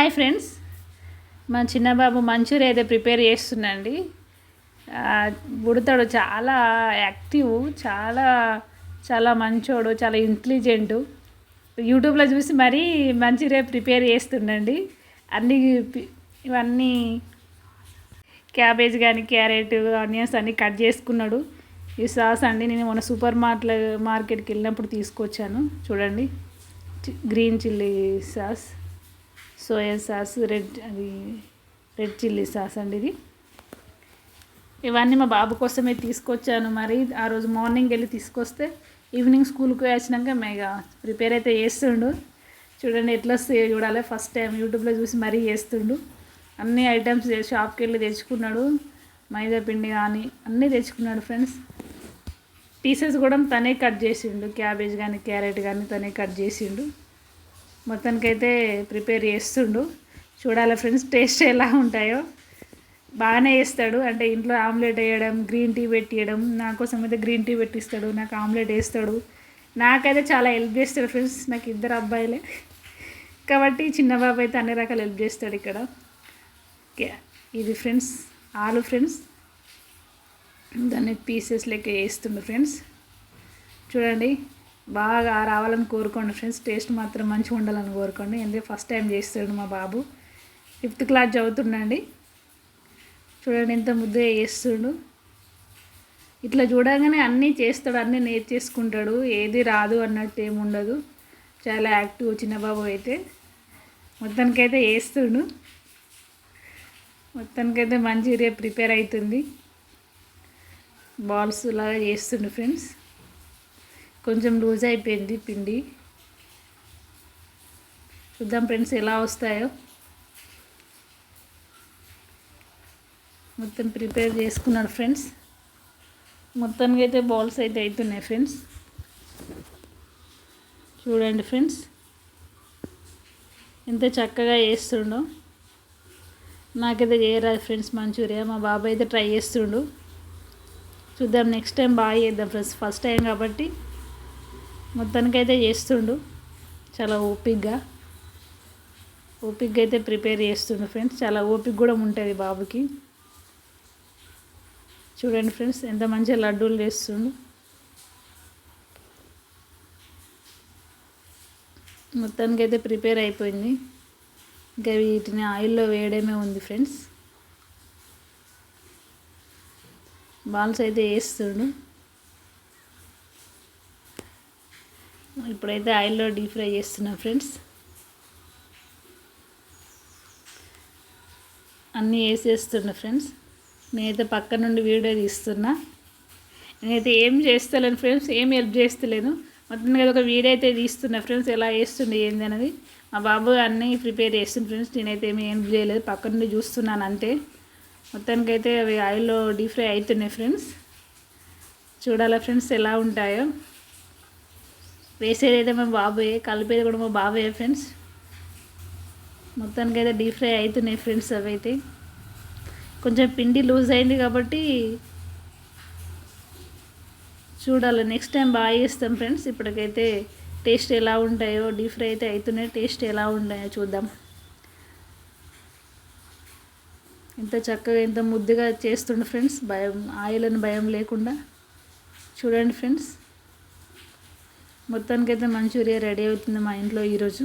Hi friends, మా చిన్నబాబు Manchuria అయితే prepare చేస్తున్నాండి. బుడతాడు, చాలా యాక్టివ్, చాలా చాలా మంచోడు, చాలా ఇంటెలిజెంటు. యూట్యూబ్లో చూసి మరీ మంచూరియా ప్రిపేర్ చేస్తుండండి. అన్నీ ఇవన్నీ క్యాబేజ్ కానీ, క్యారెట్, ఆనియన్స్ అన్నీ కట్ చేసుకున్నాడు. ఈ సాస్ అండి, నేను మొన్న సూపర్ మార్కెట్కి వెళ్ళినప్పుడు తీసుకొచ్చాను. చూడండి, green chilli sauce, soya sauce, red chilli sauce అండి ఇది. ఇవన్నీ మా బాబు కోసమే తీసుకొచ్చాను. మరి ఆ రోజు మార్నింగ్ వెళ్ళి తీసుకొస్తే ఈవినింగ్ స్కూల్కి వచ్చినాక మేగా ప్రిపేర్ అయితే చేస్తుండు. చూడండి ఎట్లా వస్తాయో చూడాలి. ఫస్ట్ టైం యూట్యూబ్లో చూసి మరీ చేస్తుండు. అన్ని ఐటమ్స్ షాప్కి వెళ్ళి తెచ్చుకున్నాడు. మైదా పిండి కానీ అన్నీ తెచ్చుకున్నాడు ఫ్రెండ్స్. పీసెస్ కూడా తనే కట్ చేసిండు. క్యాబేజ్ కానీ, క్యారెట్ కానీ తనే కట్ చేసిండు. మొత్తానికైతే ప్రిపేర్ చేస్తుండు. చూడాలి ఫ్రెండ్స్, టేస్ట్ ఎలా ఉంటాయో. బాగానే చేస్తాడు. అంటే ఇంట్లో ఆమ్లెట్ వేయడం, గ్రీన్ టీ పెట్టియడం, నా కోసం అయితే గ్రీన్ టీ పెట్టిస్తాడు, నాకు ఆమ్లెట్ వేస్తాడు. నాకైతే చాలా హెల్ప్ చేస్తాడు ఫ్రెండ్స్. నాకు ఇద్దరు అబ్బాయిలే కాబట్టి చిన్న బాబు అయితే అన్ని రకాల హెల్ప్ చేస్తాడు. ఇక్కడ ఇది ఫ్రెండ్స్ ఆలు ఫ్రెండ్స్, దాన్ని పీసెస్ లెక్క వేస్తుండు ఫ్రెండ్స్. చూడండి, బాగా రావాలని కోరుకోండి ఫ్రెండ్స్. టేస్ట్ మాత్రం మంచిగా ఉండాలని కోరుకోండి. ఎందుకంటే ఫస్ట్ టైం చేస్తాడు మా బాబు. 5th class చదువుతుండండి. చూడండి ఎంత ముద్దే చేస్తుండు. ఇట్లా చూడగానే అన్నీ చేస్తాడు, అన్నీ నేర్చేసుకుంటాడు. ఏది రాదు అన్నట్టు ఏమి ఉండదు. చాలా యాక్టివ్ చిన్నబాబు అయితే. మొత్తానికైతే వేస్తుండు. మొత్తానికైతే మంచూరియా ప్రిపేర్ అవుతుంది. బాల్స్ లాగా చేస్తుండు ఫ్రెండ్స్. కొంచెం లూజ్ అయిపోయింది పిండి. చూద్దాం ఫ్రెండ్స్ ఎలా వస్తాయో. మొత్తం ప్రిపేర్ చేసుకున్నాడు ఫ్రెండ్స్. మొత్తానికి అయితే బాల్స్ అయితే అవుతున్నాయి ఫ్రెండ్స్. చూడండి ఫ్రెండ్స్ ఎంత చక్కగా చేస్తుండో. నాకైతే చేయరాదు ఫ్రెండ్స్ మంచూరియా. మా బాబాయ్ అయితే ట్రై చేస్తుండు. చూద్దాం, నెక్స్ట్ టైం బాగా చేద్దాం ఫ్రెండ్స్. ఫస్ట్ టైం కాబట్టి మొత్తానికైతే చేస్తుండు. చాలా ఓపిక్గా అయితే ప్రిపేర్ చేస్తుండు ఫ్రెండ్స్. చాలా ఓపిక కూడా ఉంటుంది బాబుకి. చూడండి ఫ్రెండ్స్ ఎంత మంచిగా లడ్డూలు చేస్తుండు. మొత్తానికైతే ప్రిపేర్ అయిపోయింది. ఇంకా వీటిని ఆయిల్లో వేయడమే ఉంది ఫ్రెండ్స్. బాల్స్ అయితే వేస్తుండు. ఇప్పుడైతే ఆయిల్లో డీప్ ఫ్రై చేస్తున్నాం ఫ్రెండ్స్. అన్నీ వేసేస్తున్నా ఫ్రెండ్స్. నేనైతే పక్క నుండి వీడియో తీస్తున్నా. నేనైతే ఏం చేస్తలేను ఫ్రెండ్స్, ఏం హెల్ప్ చేస్తలేను. మొత్తం కదా ఒక వీడియో అయితే తీస్తున్నా ఫ్రెండ్స్, ఎలా వేస్తుండే ఏంది అనేది. మా బాబు అన్నీ ప్రిపేర్ చేస్తుంది ఫ్రెండ్స్. నేనైతే ఏమి హెల్ప్ చేయలేదు, పక్క నుండి చూస్తున్నాను అంతే. మొత్తానికైతే అవి ఆయిల్లో డీప్ ఫ్రై అవుతున్నాయి ఫ్రెండ్స్. చూడాలా ఫ్రెండ్స్ ఎలా ఉంటాయో. వేసేది అయితే మా బాబుయే, కలిపేది కూడా మా బాబుయే ఫ్రెండ్స్. మొత్తానికైతే డీప్ ఫ్రై అవుతున్నాయి ఫ్రెండ్స్. అవి అయితే కొంచెం పిండి లూజ్ అయింది కాబట్టి చూడాలి. నెక్స్ట్ టైం బాగా చేస్తాం ఫ్రెండ్స్. ఇప్పటికైతే టేస్ట్ ఎలా ఉంటాయో. డీప్ ఫ్రై అయితే అవుతున్నాయి, టేస్ట్ ఎలా ఉంటాయో చూద్దాం. ఎంత చక్కగా ఎంత ముద్దుగా చేస్తుండు ఫ్రెండ్స్, భయం ఆయిల్ అని భయం లేకుండా. చూడండి ఫ్రెండ్స్, మొత్తానికైతే మంచూరియా రెడీ అవుతుంది మా ఇంట్లో ఈరోజు.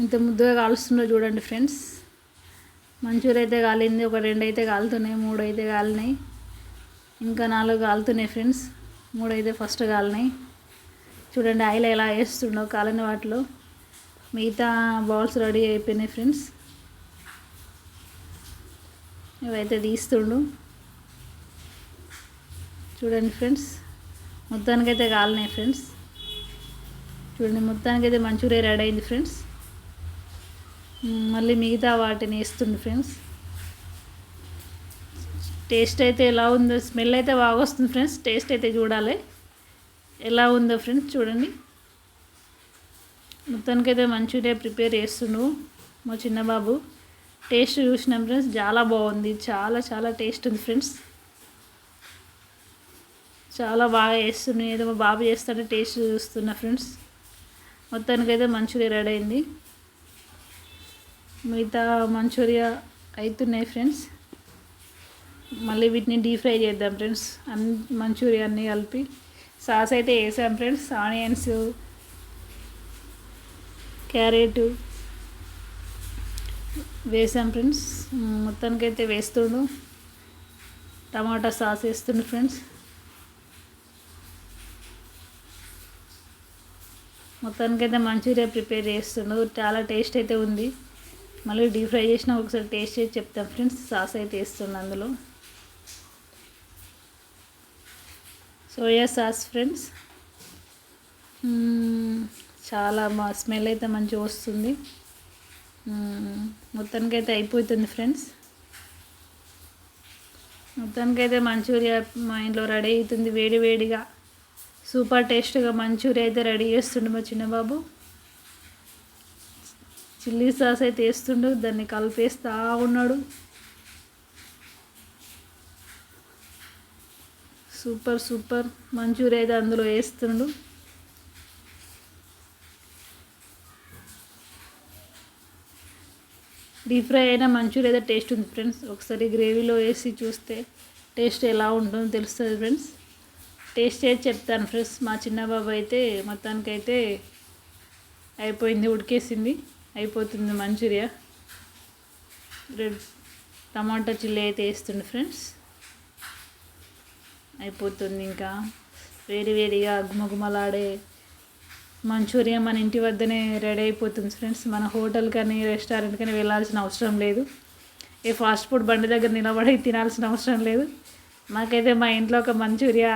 ఇంత ముద్దుగా కాలుస్తుందో చూడండి ఫ్రెండ్స్. మంచూరియా అయితే కాలింది. ఒక 2 అయితే కాలుతున్నాయి, 3 అయితే కాలినాయి, ఇంకా 4 కాలుతున్నాయి ఫ్రెండ్స్. 3 అయితే ఫస్ట్ కాలినాయి. చూడండి ఆయిల్ ఎలా వేస్తుండో కాలిన వాటిలో. మిగతా బాల్స్ రెడీ అయిపోయినాయి ఫ్రెండ్స్. ఇవైతే తీస్తుండు. చూడండి ఫ్రెండ్స్, మొత్తానికైతే కాలినాయి ఫ్రెండ్స్. చూడండి మొత్తానికైతే మంచూరియా రెడీ అయింది ఫ్రెండ్స్. మళ్ళీ మిగతా వాటిని వేస్తుంది ఫ్రెండ్స్. టేస్ట్ అయితే ఎలా ఉందో, స్మెల్ అయితే బాగా వస్తుంది ఫ్రెండ్స్. టేస్ట్ అయితే చూడాలి ఎలా ఉందో ఫ్రెండ్స్. చూడండి మొత్తానికైతే మంచూరియా ప్రిపేర్ చేస్తుండు మా చిన్నబాబు. టేస్ట్ చూసినాం ఫ్రెండ్స్, చాలా బాగుంది. చాలా చాలా టేస్ట్ ఉంది ఫ్రెండ్స్. చాలా బాగా చేస్తున్నాను. ఏదో మా బాబు చేస్తుంటే టేస్ట్ చూస్తున్నా ఫ్రెండ్స్. మొత్తానికైతే మంచూరియా రెడీ అయింది. మిగతా మంచూరియా అవుతున్నాయి ఫ్రెండ్స్. మళ్ళీ వీటిని డీప్ ఫ్రై చేద్దాం ఫ్రెండ్స్. మంచూరియా అన్నీ కలిపి సాస్ అయితే వేసాం ఫ్రెండ్స్. ఆనియన్స్, క్యారెట్ వేసాం ఫ్రెండ్స్. మొత్తానికైతే వేస్తుండు. టమాటా సాస్ వేస్తుండు ఫ్రెండ్స్. మొత్తానికైతే మంచూరియా ప్రిపేర్ చేస్తుండు. చాలా టేస్ట్ అయితే ఉంది. మళ్ళీ డీప్ ఫ్రై చేసిన ఒకసారి టేస్ట్ చేసి చెప్తాం ఫ్రెండ్స్. సాస్ అయితే వేస్తుండు అందులో సోయా సాస్ ఫ్రెండ్స్. చాలా స్మెల్ అయితే మంచిగా వస్తుంది. మొత్తానికైతే అయిపోతుంది ఫ్రెండ్స్. మొత్తానికైతే మంచూరియా మా ఇంట్లో రెడీ అవుతుంది వేడి వేడిగా. సూపర్ టేస్ట్గా మంచూరియా అయితే రెడీ చేస్తుండు మా చిన్నబాబు. చిల్లీ సాస్ అయితే వేస్తుండు, దాన్ని కలిపేస్తూ ఉన్నాడు. సూపర్ మంచూరియా అయితే అందులో వేస్తుండు. డీప్ ఫ్రై అయినా మంచూరియా అయితే టేస్ట్ ఉంది ఫ్రెండ్స్. ఒకసారి గ్రేవీలో వేసి చూస్తే టేస్ట్ ఎలా ఉంటుందో తెలుస్తుంది ఫ్రెండ్స్. టేస్ట్ చేసి చెప్తాను ఫ్రెండ్స్. మా చిన్న బాబు అయితే మొత్తానికైతే అయిపోయింది, ఉడికేసింది, అయిపోతుంది మంచూరియా. రెడ్ టమాటా చిల్లీ అయితే వేస్తుంది ఫ్రెండ్స్. అయిపోతుంది. ఇంకా వేడిగా గుమగుమలాడే మంచూరియా మన ఇంటి వద్దనే రెడీ అయిపోతుంది ఫ్రెండ్స్. మన హోటల్ కానీ రెస్టారెంట్ కానీ వెళ్ళాల్సిన అవసరం లేదు. ఏ ఫాస్ట్ ఫుడ్ బండి దగ్గర నిలబడి తినాల్సిన అవసరం లేదు. మాకైతే మా ఇంట్లో ఒక మంచూరియా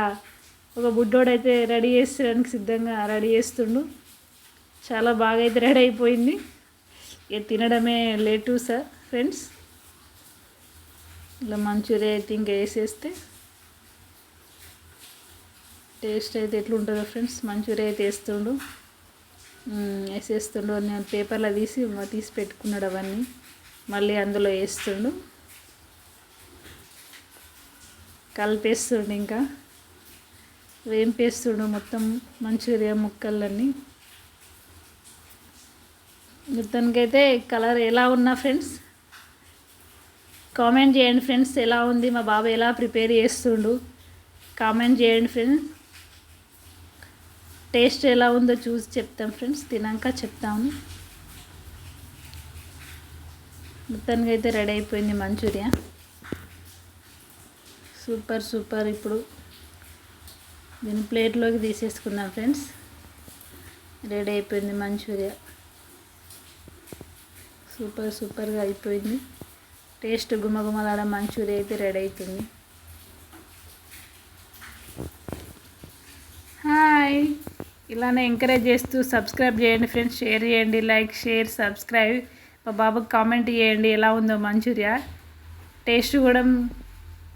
ఒక బుడ్డోడైతే రెడీ చేసేయడానికి సిద్ధంగా రెడీ చేస్తుండు. చాలా బాగా అయితే రెడీ అయిపోయింది. ఇక తినడమే లేటు సార్ ఫ్రెండ్స్. ఇలా మంచూరియా అయితే ఇంకా వేసేస్తే టేస్ట్ అయితే ఎట్లుంటుందో ఫ్రెండ్స్. మంచూరియా అయితే వేసేస్తుండు. నేను పేపర్లో తీసి పెట్టుకున్నాడు అవన్నీ. మళ్ళీ అందులో వేస్తుండు, కలిపేస్తుండు, ఇంకా వేంపేస్తుండు మొత్తం మంచూరియా ముక్కలన్నీ. మొత్తానికైతే కలర్ ఎలా ఉన్నా ఫ్రెండ్స్ కామెంట్ చేయండి ఫ్రెండ్స్. ఎలా ఉంది మా బాబు, ఎలా ప్రిపేర్ చేస్తుండు కామెంట్ చేయండి ఫ్రెండ్స్. టేస్ట్ ఎలా ఉందో చూసి చెప్తాం ఫ్రెండ్స్. తినాక చెప్తాము. మొత్తానికి అయితే రెడీ అయిపోయింది మంచూరియా. సూపర్. ఇప్పుడు దీన్ని ప్లేట్లోకి తీసేసుకుందాం ఫ్రెండ్స్. రెడీ అయిపోయింది మంచూరియా. సూపర్గా అయిపోయింది. టేస్ట్ గుమగుమలాడ మంచూరియా అయితే రెడీ అవుతుంది. హాయ్, ఇలానే ఎంకరేజ్ చేస్తూ సబ్స్క్రైబ్ చేయండి ఫ్రెండ్స్. షేర్ చేయండి, లైక్, షేర్, సబ్స్క్రైబ్. మా బాబుకి కామెంట్ చేయండి ఎలా ఉందో మంచూరియా.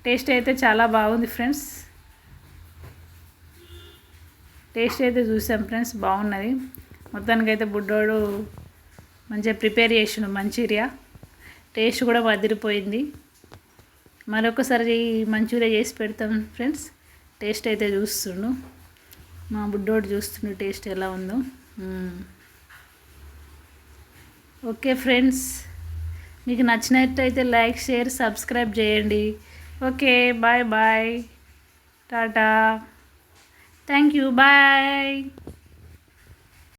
టేస్ట్ అయితే చాలా బాగుంది ఫ్రెండ్స్. టేస్ట్ అయితే చూసాం ఫ్రెండ్స్, బాగున్నది. మొత్తానికైతే బుడ్డోడు మంచిగా ప్రిపేర్ చేసిండు మంచూరియా. టేస్ట్ కూడా వదిలిపోయింది. మరొకసారి మంచూరియా చేసి పెడతాం ఫ్రెండ్స్. టేస్ట్ అయితే చూస్తుండు మా బుడ్డోడు, చూస్తుండు టేస్ట్ ఎలా ఉందో. ఓకే ఫ్రెండ్స్, మీకు నచ్చినట్టయితే లైక్, షేర్, సబ్స్క్రైబ్ చేయండి. Okay, bye, tata, thank you, bye.